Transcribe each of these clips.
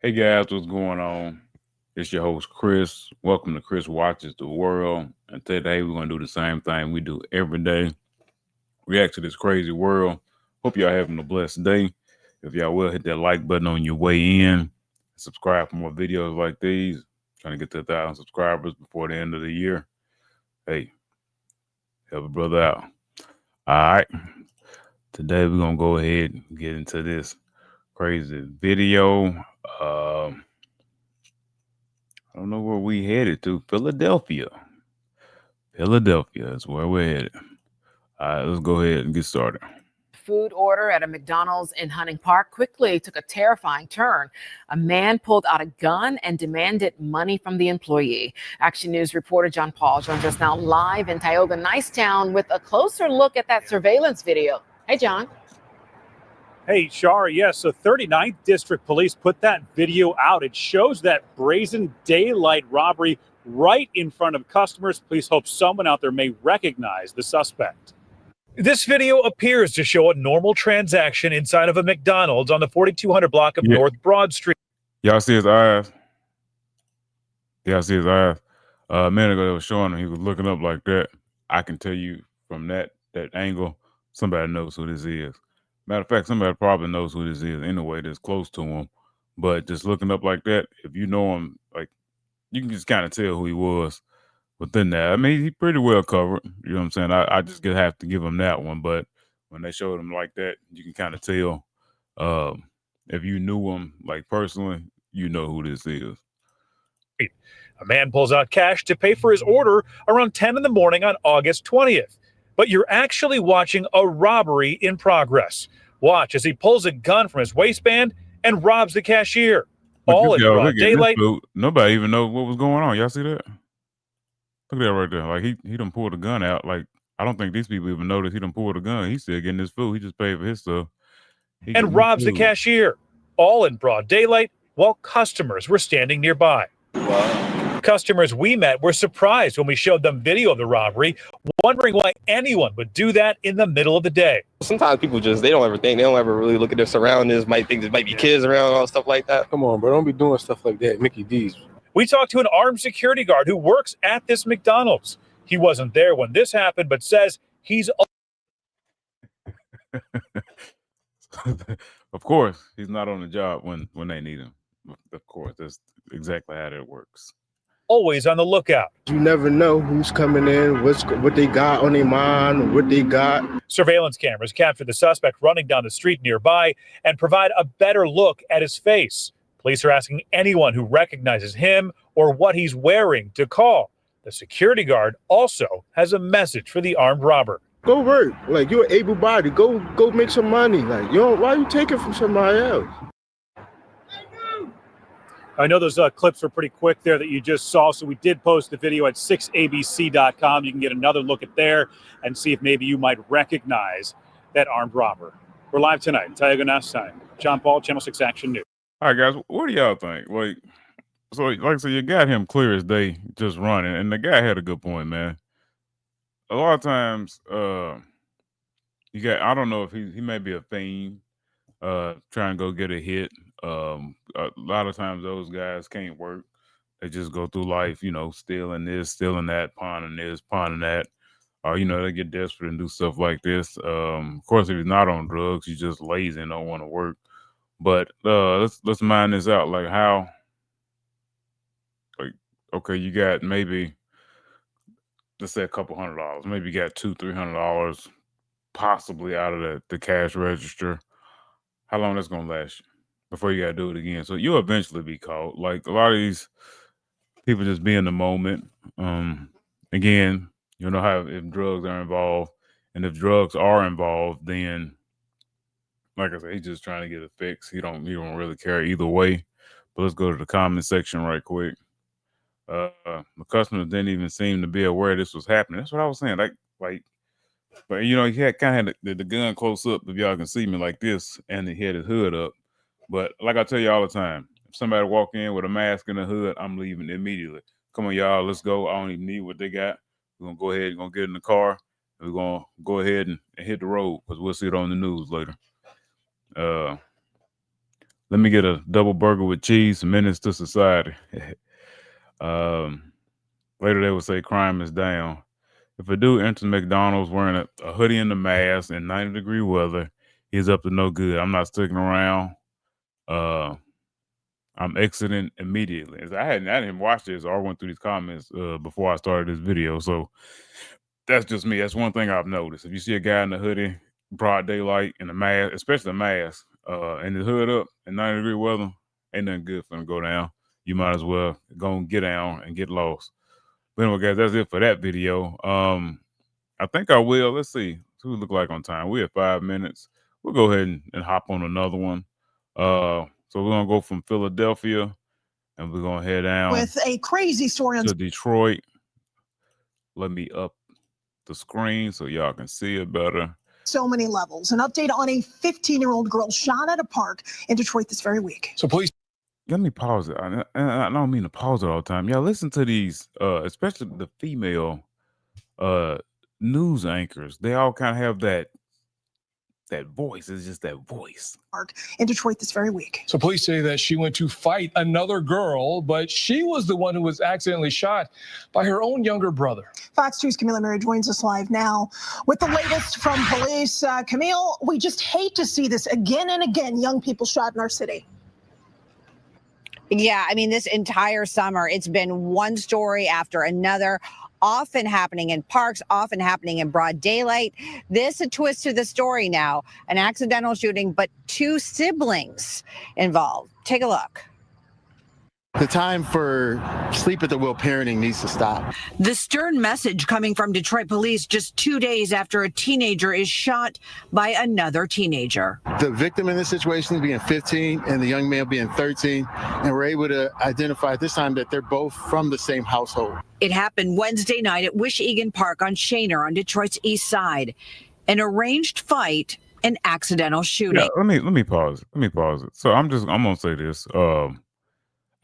Hey guys, what's going on? It's your host Chris. Welcome to Chris Watches the World. And today we're gonna do the same thing we do every day. React to this crazy world. Hope y'all having a blessed day. If y'all will hit that like button on your way in. Subscribe for more videos like these. Trying to get to 1,000 subscribers before the end of the year. Hey, help a brother out. Alright. Today we're gonna go ahead and get into this crazy video. I don't know where we headed to. Philadelphia. Philadelphia is where we're headed. All right, let's go ahead and get started. Food order at a McDonald's in Hunting Park quickly took a terrifying turn. A man pulled out a gun and demanded money from the employee. Action News reporter John Paul joins us now live in Tioga Nicetown with a closer look at that surveillance video. Hey, John. Hey, Shar, yes, so 39th District Police put that video out. It shows that brazen daylight robbery right in front of customers. Police hope someone out there may recognize the suspect. This video appears to show a normal transaction inside of a McDonald's on the 4200 block of North Broad Street. Y'all see his eyes? Y'all see his eyes? A minute ago, they were showing him. He was looking up like that. I can tell you from that angle, somebody knows who this is. Matter of fact, somebody probably knows who this is anyway that's close to him. But just looking up like that, if you know him, like, you can just kind of tell who he was within that. I mean, he's pretty well covered. You know what I'm saying? I just have to give him that one. But when they showed him like that, you can kind of tell. If you knew him, like, personally, you know who this is. A man pulls out cash to pay for his order around 10 in the morning on August 20th. But you're actually watching a robbery in progress. Watch as he pulls a gun from his waistband and robs the cashier. All in broad daylight. Nobody even knows what was going on. Y'all see that? Look at that right there. Like, he done pulled a gun out. Like, I don't think these people even noticed he done pulled a gun. He's still getting his food. He just paid for his stuff. And robs the cashier. All in broad daylight while customers were standing nearby. Wow. Customers we met were surprised when we showed them video of the robbery, wondering why anyone would do that in the middle of the day. Sometimes people they don't ever think, they don't ever really look at their surroundings, might think there might be kids around, all stuff like that. Come on, bro, don't be doing stuff like that, Mickey D's. We talked to an armed security guard who works at this McDonald's. He wasn't there when this happened, but says he's... Of course, he's not on the job when they need him. Of course, that's exactly how that works. Always on the lookout. You never know who's coming in, what they got on their mind, what they got. Surveillance cameras capture the suspect running down the street nearby and provide a better look at his face. Police are asking anyone who recognizes him or what he's wearing to call. The security guard also has a message for the armed robber. Go work. Like, you're an able body. Go make some money. Like, why you taking from somebody else? I know those clips were pretty quick there that you just saw, so we did post the video at 6abc.com. You can get another look at there and see if maybe you might recognize that armed robber. We're live tonight in Tioga Nicetown. John Paul, Channel 6 Action News. All right, guys, what do y'all think? So you got him clear as day just running, and the guy had a good point, man. A lot of times, I don't know if he may be a fiend, trying to go get a hit. A lot of times those guys can't work. They just go through life, stealing this, stealing that, pawning this, pawning that. Or, they get desperate and do stuff like this. Of course, if he's not on drugs, he's just lazy and don't want to work. But let's mind this out. Like, how, okay, you got maybe, let's say a couple $100. Maybe you got $200-300 possibly out of the cash register. How long that's gonna last you before you gotta do it again? So you'll eventually be caught. Like, a lot of these people just be in the moment. Again, you know how if drugs are involved, and if drugs are involved, then like I said, he's just trying to get a fix. He don't really care either way. But let's go to the comment section right quick. The customers didn't even seem to be aware this was happening. That's what I was saying. But he had kind of the gun close up, if y'all can see me like this, and he had his hood up. But like I tell you all the time, if somebody walk in with a mask and a hood, I'm leaving immediately. Come on, y'all, let's go. I don't even need what they got. We're gonna go ahead and get in the car. And we're gonna go ahead and hit the road because we'll see it on the news later. Let me get a double burger with cheese, menace to society. Later they would say crime is down. If a dude enters McDonald's wearing a hoodie and a mask in 90-degree weather, he's up to no good. I'm not sticking around. I'm exiting immediately. I didn't watch this or went through these comments before I started this video. So that's just me. That's one thing I've noticed. If you see a guy in a hoodie, broad daylight, and a mask, especially a mask, and the hood up in 90-degree weather, ain't nothing good for him to go down. You might as well go and get down and get lost. But anyway, guys, that's it for that video. I think I will. Let's see. What we look like on time. We have 5 minutes. We'll go ahead and hop on another one. So we're gonna go from Philadelphia, and we're gonna head down with a crazy story to Detroit. Let me up the screen so y'all can see it better. So many levels. An update on a 15-year-old girl shot at a park in Detroit this very week. So please, let me pause it. I don't mean to pause it all the time. Y'all listen to these, especially the female news anchors. They all kind of have that voice. It's just that voice. Park in Detroit this very week. So police say that she went to fight another girl, but she was the one who was accidentally shot by her own younger brother. Fox 2's Camille Mary joins us live now with the latest from police. Camille, we just hate to see this again and again, young people shot in our city. Yeah, I mean, this entire summer, it's been one story after another, often happening in parks, often happening in broad daylight. This a twist to the story now, an accidental shooting, but 2 siblings involved. Take a look. The time for sleep at the wheel parenting needs to stop. The stern message coming from Detroit police just 2 days after a teenager is shot by another teenager. The victim in this situation being 15 and the young man being 13, and we're able to identify at this time that they're both from the same household. It happened Wednesday night at Wishegan Park on Shaner on Detroit's east side. An arranged fight, an accidental shooting. Yeah, let me pause it. So I'm gonna say this.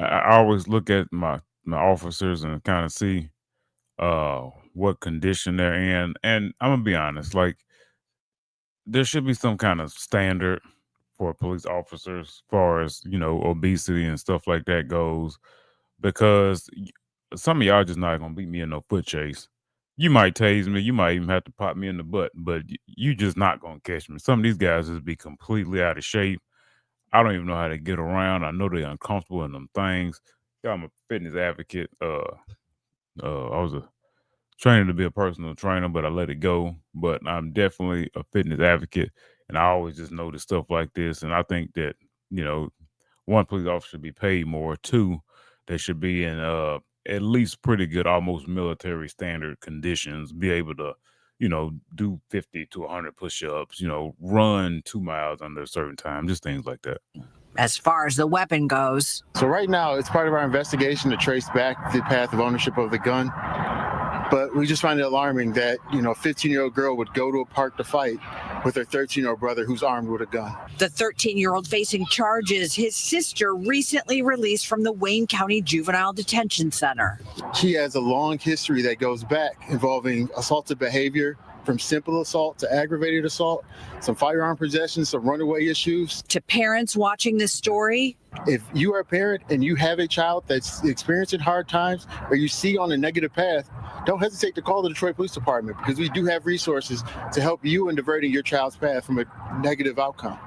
I always look at my officers and kind of see what condition they're in. And I'm gonna be honest, like there should be some kind of standard for police officers as far as, obesity and stuff like that goes, because some of y'all just not gonna beat me in no foot chase. You might tase me, you might even have to pop me in the butt, but you just not gonna catch me. Some of these guys just be completely out of shape. I don't even know how to get around. I know they're uncomfortable in them things. Yeah, I'm a fitness advocate. I was a trainer to be a personal trainer, but I let it go. But I'm definitely a fitness advocate, and I always just notice stuff like this. And I think that, one, police officer should be paid more. 2, they should be in at least pretty good, almost military standard conditions, be able to, do 50 to 100 push-ups, run 2 miles under a certain time, just things like that. As far as the weapon goes. So right now, it's part of our investigation to trace back the path of ownership of the gun. But we just find it alarming that, a 15-year-old girl would go to a park to fight with her 13-year-old brother who's armed with a gun. The 13-year-old facing charges. His sister recently released from the Wayne County Juvenile Detention Center. She has a long history that goes back involving assaultive behavior, from simple assault to aggravated assault, some firearm possession, some runaway issues. To parents watching this story, if you are a parent and you have a child that's experiencing hard times or you see on a negative path, don't hesitate to call the Detroit Police Department, because we do have resources to help you in diverting your child's path from a negative outcome.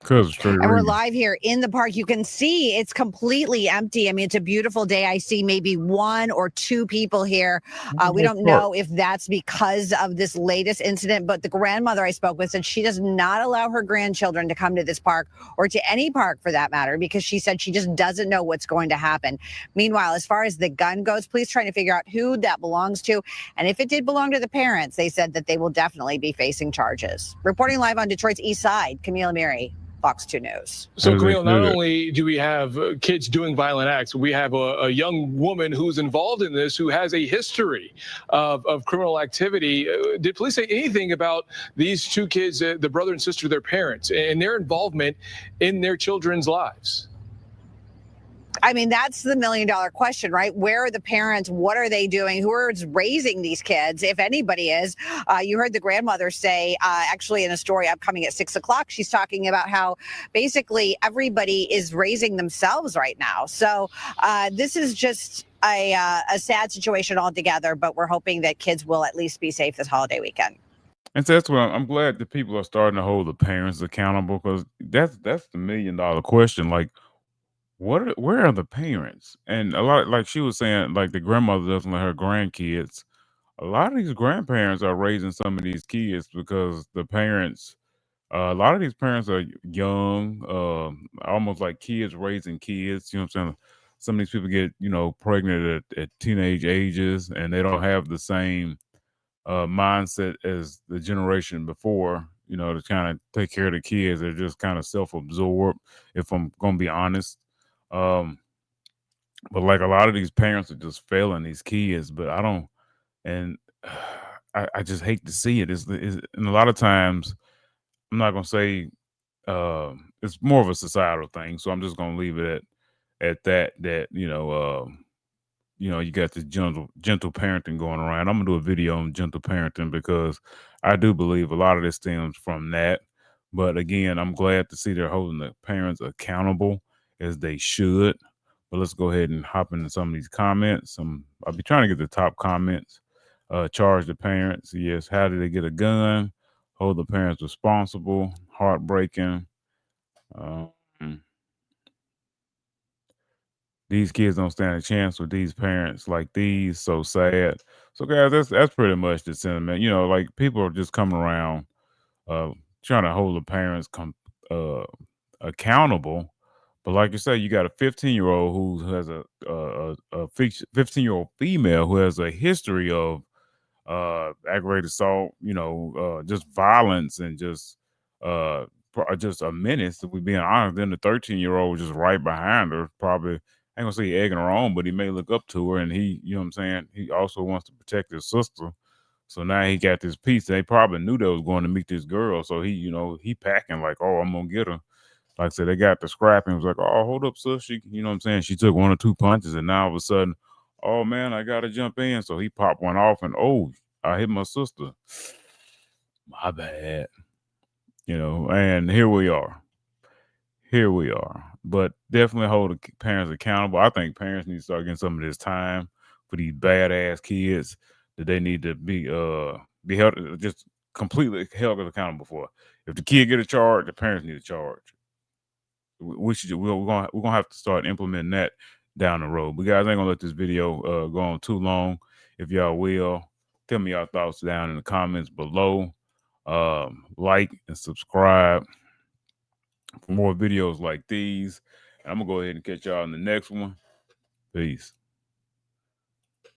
And we're live here in the park. You can see it's completely empty. I mean, it's a beautiful day. I see maybe 1 or 2 people here. We don't know if that's because of this latest incident, but the grandmother I spoke with said she does not allow her grandchildren to come to this park, or to any park for that matter, because she said she just doesn't know what's going to happen. Meanwhile, as far as the gun goes, police trying to figure out who that belongs to. And if it did belong to the parents, they said that they will definitely be facing charges. Reporting live on Detroit's east side, Camille Mary, Fox 2 News. So, Camille, not only do we have kids doing violent acts, we have a young woman who's involved in this, who has a history of criminal activity. Did police say anything about these 2 kids, the brother and sister, their parents, and their involvement in their children's lives? I mean, that's the $1 million question, right? Where are the parents? What are they doing? Who is raising these kids, if anybody is? You heard the grandmother say, actually, in a story upcoming at 6 o'clock, she's talking about how basically everybody is raising themselves right now. So this is just a sad situation altogether, but we're hoping that kids will at least be safe this holiday weekend. And so that's what I'm glad that people are starting to hold the parents accountable, because that's the $1 million question. Like, where are the parents? And a lot, like she was saying, like the grandmother doesn't let her grandkids. A lot of these grandparents are raising some of these kids because the parents, a lot of these parents are young, almost like kids raising kids. You know what I'm saying? Some of these people get, pregnant at teenage ages, and they don't have the same mindset as the generation before, to kind of take care of the kids. They're just kind of self-absorbed, if I'm gonna be honest. Um, but like a lot of these parents are just failing these kids, but I don't, and I just hate to see it. And a lot of times, I'm not gonna say it's more of a societal thing, so I'm just gonna leave it at that. That you got this gentle parenting going around. I'm gonna do a video on gentle parenting because I do believe a lot of this stems from that. But again, I'm glad to see they're holding the parents accountable as they should. But let's go ahead and hop into some of these comments. I'll be trying to get the top comments. Charge the parents. Yes. How did they get a gun? Hold the parents responsible. Heartbreaking. Um, These kids don't stand a chance with these parents like these. So sad. So guys, that's pretty much the sentiment. Like people are just coming around uh trying to hold the parents uh accountable. But like you say, you got a 15-year-old who has a 15-year-old female who has a history of aggravated assault, just violence and just a menace, if we being honest. Then the 13-year-old just right behind her, probably, I ain't gonna say egging her on, but he may look up to her, and he, you know what I'm saying, he also wants to protect his sister. So now he got this piece. They probably knew they was going to meet this girl, so he packing like, oh, I'm gonna get her. Like I said, they got the scrap and was like, oh, hold up, sis. She, you know what I'm saying? She took one or two punches, and now all of a sudden, oh man, I gotta jump in. So he popped one off, and oh, I hit my sister. My bad. And here we are. Here we are. But definitely hold the parents accountable. I think parents need to start getting some of this time for these badass kids that they need to be held, just completely held accountable for. If the kid get a charge, the parents need a charge. We're gonna have to start implementing that down the road. But guys, I ain't gonna let this video go on too long. If y'all will, tell me your thoughts down in the comments below. Like and subscribe for more videos like these. And I'm gonna go ahead and catch y'all in the next one. Peace.